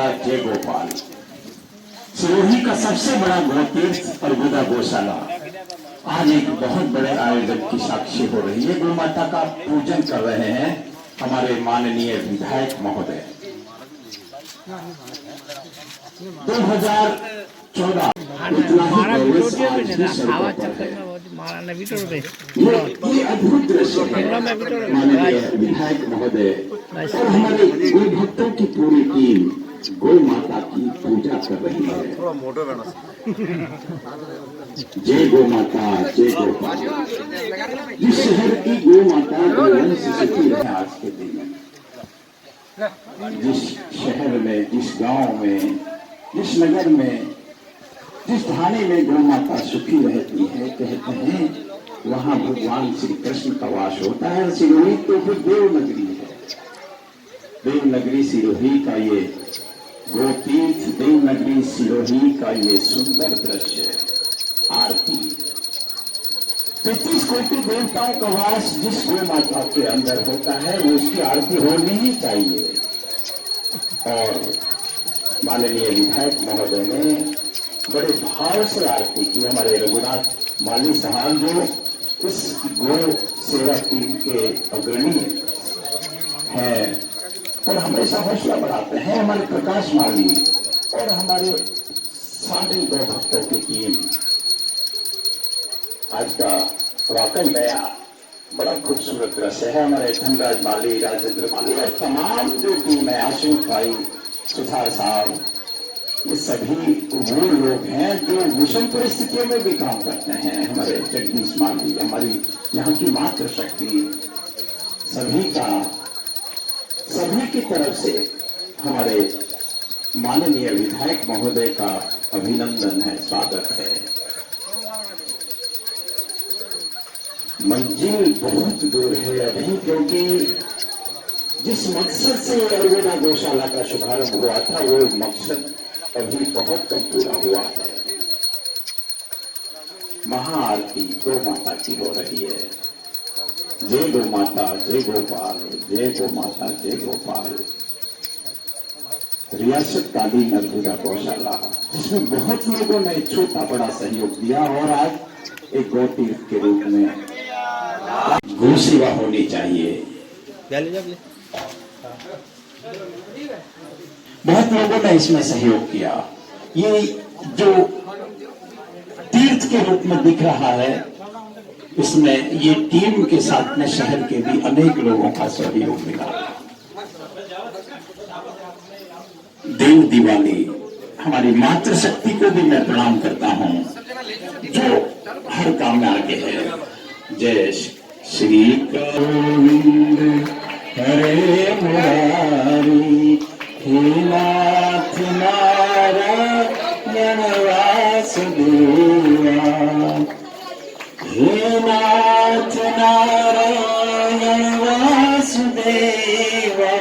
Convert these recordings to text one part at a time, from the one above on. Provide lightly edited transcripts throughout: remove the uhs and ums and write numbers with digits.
माता जय गोपाल। सिरोही का सबसे बड़ा गौतीर्थ अर्बुदा गौशाला आज एक बहुत बड़े आयोजन की साक्षी हो रही है। गौ माता का पूजन कर रहे हैं हमारे माननीय विधायक महोदय। 2014 ये अद्भुत दृश्य है। माननीय विधायक महोदय और हमारे गौ भक्तों की पूरी टीम गौ माता की पूजा कर रही है। जय गौ माता जय गोपाल। जिस शहर की गौ माता वंश सुखी रहे आज के दिन, जिस शहर में, जिस गांव में, जिस नगर में, जिस थाने में गौ माता सुखी रहती है, कहते हैं वहां भगवान श्री कृष्ण का वास होता है। सिरोही तो फिर देवनगरी है। देवनगरी सिरोही का ये गोतीर्थ, देवनगरी सिरोही का ये सुंदर दृश्य। आरती 33 कोटि देवताओं का वास जिस गौ माता के अंदर होता है वो उसकी आरती होनी ही चाहिए। और माननीय विधायक महोदय ने बड़े भाव से आरती की। हमारे रघुनाथ माली साहब जो इस गौ सेवा टीम के अग्रणी हैं और हमेशा हौसला बढ़ाते हैं, हमारे प्रकाश माली और हमारे सारे गौ भक्तों की टीम। आज का वाकई नया बड़ा खूबसूरत दृश्य है। हमारे धनराज माली, राजेंद्र माली और तमाम जो टीम है, आशिक भाई, सुधार साहब, ये सभी वो लोग हैं जो विषम परिस्थितियों में भी काम करते हैं। हमारे जगदीश माली, हमारी यहाँ की मातृ शक्ति, सभी की तरफ से हमारे माननीय विधायक महोदय का अभिनंदन है, स्वागत है। मंजिल बहुत दूर है अभी, क्योंकि जिस मकसद से अर्बुदा गौशाला का शुभारंभ हुआ था वो मकसद अभी बहुत कम पूरा हुआ है। महाआरती गौ माता की हो रही है। जय गौ माता जय गोपाल, जय गौ माता जय गोपाल। रियासत कालीन अर्बुदा गौशाला जिसमें बहुत लोगों ने छोटा बड़ा सहयोग दिया और आज एक गौ तीर्थ के रूप में गौ सेवा होनी चाहिए। बहुत लोगों ने इसमें सहयोग किया। ये जो तीर्थ के रूप में दिख रहा है, इसमें ये टीम के साथ में शहर के भी अनेक लोगों का सहयोग मिला। देव दीवानी हमारी मातृशक्ति को भी मैं प्रणाम करता हूं जो हर काम में आगे है। जय श्री गोविंद हरे मुरारी, हे नाथ नारायण वासुदेवा, हे नाथ नारायण वासुदेवा,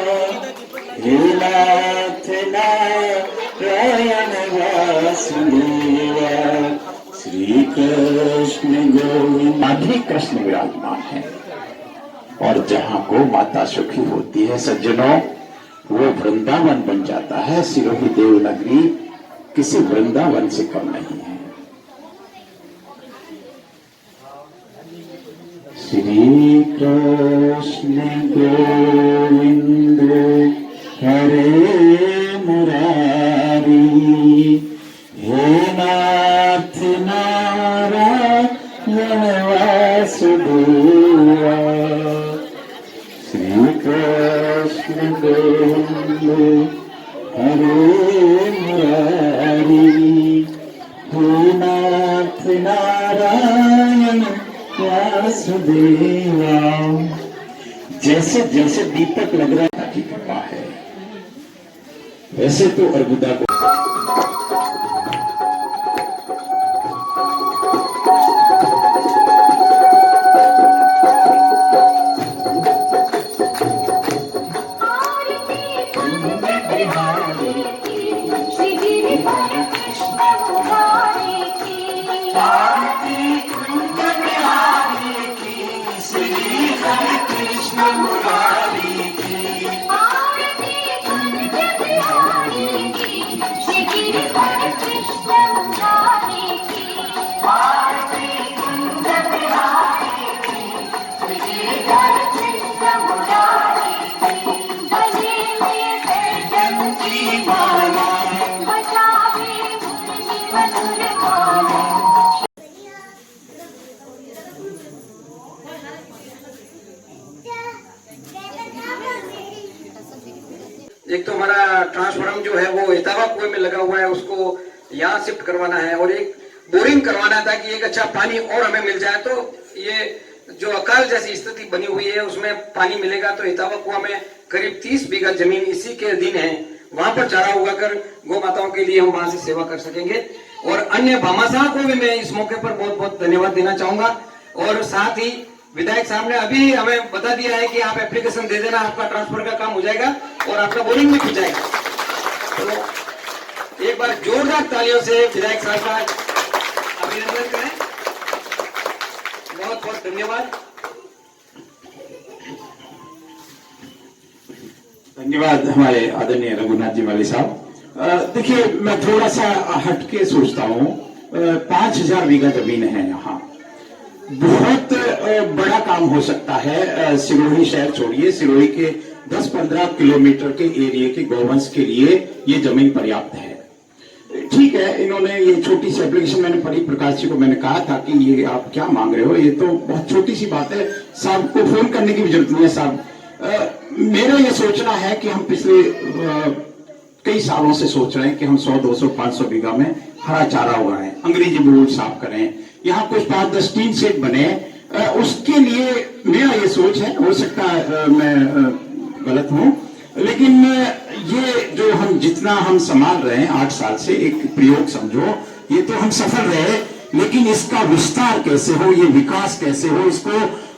हे नाथ नारायण वासुदेवा। श्री कृष्ण गोविंद। आधे कृष्ण विराजमान है और जहां गौ माता सुखी होती है सज्जनों, वो वृंदावन बन जाता है। सिरोही देवनगरी किसी वृंदावन से कम नहीं है। श्री कृष्ण गोविंद हरे मुरारी, हे नाथ नारायण वासुदेवा। श्री कृष्ण गोविंद हरे मुरारी, हे नाथ नारायण वासुदेवा। जैसे जैसे दीपक लग रहा है की कृपा है। वैसे तो अर्बुदा को कृष्ण मुरारी की आरती कुंज बिहारी एक तो हमारा ट्रांसफार्मर जो है वो इटावा कुएं में लगा हुआ है, उसको यहाँ शिफ्ट करवाना है और एक बोरिंग करवाना है ताकि एक अच्छा पानी और हमें मिल जाए। तो ये जो अकाल जैसी स्थिति बनी हुई है उसमें पानी मिलेगा तो इटावा कुआं में करीब 30 बीघा जमीन इसी के अधीन है, वहां पर चारा उगाकर गौ माताओं के लिए हम वहां से सेवा कर सकेंगे। और अन्य भामाशाह को भी मैं इस मौके पर बहुत बहुत धन्यवाद देना चाहूंगा। और साथ ही विधायक साहब ने अभी हमें बता दिया है कि आप एप्लीकेशन दे देना, आपका ट्रांसफर का काम हो जाएगा और आपका बोरिंग भी हो जाएगा। तो एक बार जोरदार तालियों से विधायक साहब का अभिनंदन करें। बहुत बहुत धन्यवाद। धन्यवाद हमारे आदरणीय रघुनाथ जी वाले साहब। देखिए, मैं थोड़ा सा हटके सोचता हूँ। 5000 बीघा जमीन है यहाँ, बहुत बड़ा काम हो सकता है। सिरोही शहर छोड़िए, सिरोही के 10-15 किलोमीटर के एरिया के गौवंश के लिए ये जमीन पर्याप्त है। ठीक है, इन्होंने ये छोटी सी एप्लीकेशन मैंने पढ़ी, प्रकाश जी को मैंने कहा था कि ये आप क्या मांग रहे हो, ये तो बहुत छोटी सी बात है, साहब को फोन करने की भी जरूरत नहीं है। साहब, मेरा ये सोचना है कि हम पिछले कई सालों से सोच रहे हैं कि हम 100, 200, 500 बीघा में हरा चारा उगाएं, अंग्रेजी बोर्ड साफ करें, यहाँ कुछ 5-10 टीन सेट बने। उसके लिए मेरा ये सोच है, हो सकता है मैं गलत हूं, लेकिन ये जो हम जितना हम संभाल रहे हैं 8 साल से, एक प्रयोग समझो, ये तो हम सफल रहे, लेकिन इसका विस्तार कैसे हो, ये विकास कैसे हो, इसको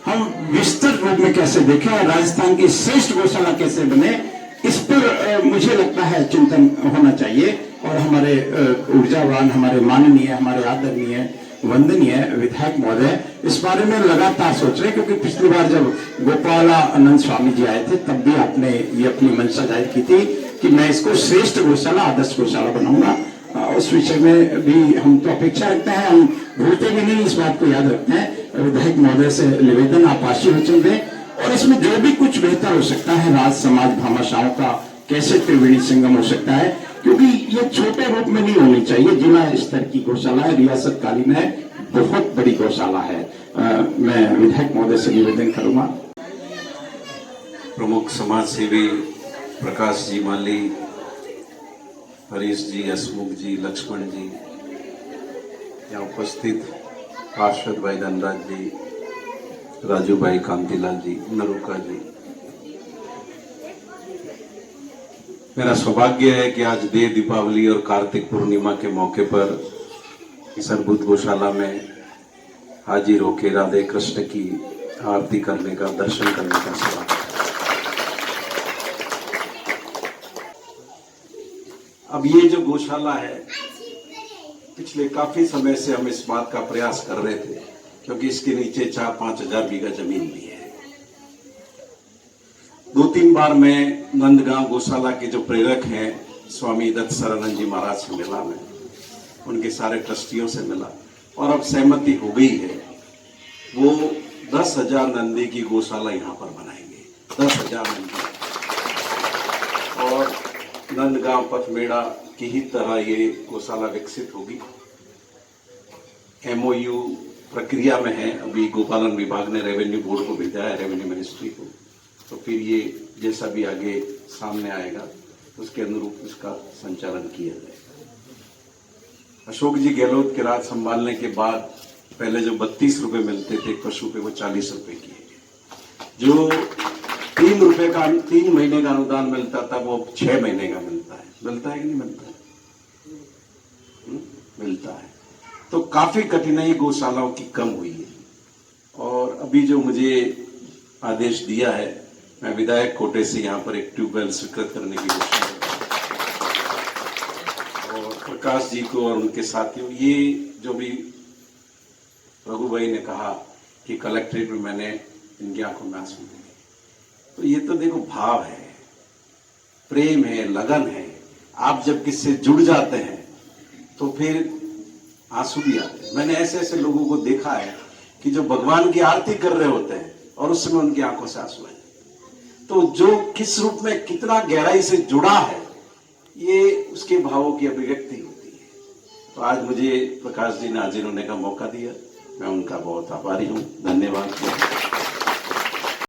हम विस्तृत रूप में कैसे देखें और राजस्थान की श्रेष्ठ गौशाला कैसे बने, इस पर मुझे लगता है चिंतन होना चाहिए। और हमारे ऊर्जावान, हमारे माननीय, हमारे आदरणीय, वंदनीय विधायक महोदय इस बारे में लगातार सोच रहे हैं, क्योंकि पिछली बार जब गोपालानंद स्वामी जी आए थे तब भी आपने ये अपनी मंशा जाहिर की थी कि मैं इसको श्रेष्ठ गौशाला, आदर्श गौशाला बनाऊंगा। उस विषय में भी हम तो अपेक्षा रखते हैं, हम भूलते भी नहीं, इस बात को याद रखते हैं। विधायक महोदय से निवेदन, आप आशीर्वचन दें और इसमें जो भी कुछ बेहतर हो सकता है, राज समाज भामाशाहों का कैसे त्रिवेणी संगम हो सकता है, क्योंकि ये छोटे रूप में नहीं होनी चाहिए, जिला स्तर की गौशाला है, रियासत कालीन है, बहुत बड़ी गौशाला है। मैं विधायक महोदय से निवेदन करूंगा। प्रमुख समाज सेवी प्रकाश जी माली, हरीश जी, हसमुख जी, लक्ष्मण जी, यहाँ उपस्थित पार्षद भाई धनराज जी, राजू भाई, कांतिलाल जी, नरुका जी, मेरा सौभाग्य है कि आज देव दीपावली और कार्तिक पूर्णिमा के मौके पर इस अद्भुत गौशाला में हाजिर होकर राधे कृष्ण की आरती करने का, दर्शन करने का सौभाग्य। अब ये जो गौशाला है, पिछले काफी समय से हम इस बात का प्रयास कर रहे थे, क्योंकि इसके नीचे 4-5 हजार बीघा जमीन भी है। 2-3 बार मैं नंदगांव गौशाला के जो प्रेरक हैं स्वामी दत्त सरानंद जी महाराज से मिला, मैं उनके सारे ट्रस्टियों से मिला और अब सहमति हो गई है, वो 10,000 नंदी की गौशाला यहाँ पर बनाएंगे। 10,000 नंदी, और नंदगांव पथमेड़ा की ही तरह ये गौशाला विकसित होगी। MOU प्रक्रिया में है, अभी गोपालन विभाग ने रेवेन्यू बोर्ड को भेजा है, रेवेन्यू मिनिस्ट्री को, तो फिर ये जैसा भी आगे सामने आएगा उसके अनुरूप इसका संचालन किया जाएगा। अशोक जी गहलोत के राज संभालने के बाद पहले जो 32 रुपए मिलते थे पशु पे, वो 40 रुपए किए गए। जो 3 रुपए का 3 महीने का अनुदान मिलता था, वो 6 महीने का मिलता है। मिलता है कि नहीं मिलता है? मिलता है। तो काफी कठिनाई गौशालाओं की कम हुई है। और अभी जो मुझे आदेश दिया है, मैं विधायक कोटे से यहाँ पर एक ट्यूबवेल स्वीकृत करने की घोषणा और प्रकाश जी को और उनके साथियों, ये जो भी रघु भाई ने कहा कि कलेक्ट्रेट में मैंने इनकी आंखों में आंसू दिए, तो ये तो देखो भाव है, प्रेम है, लगन है। आप जब किससे जुड़ जाते हैं तो फिर आंसू भी आते हैं। मैंने ऐसे ऐसे लोगों को देखा है कि जो भगवान की आरती कर रहे होते हैं और उस समय उनकी आंखों से आंसू आए। तो जो किस रूप में कितना गहराई से जुड़ा है, ये उसके भावों की अभिव्यक्ति होती है। तो आज मुझे प्रकाश जी ने हाजिर होने का मौका दिया, मैं उनका बहुत आभारी हूँ। धन्यवाद।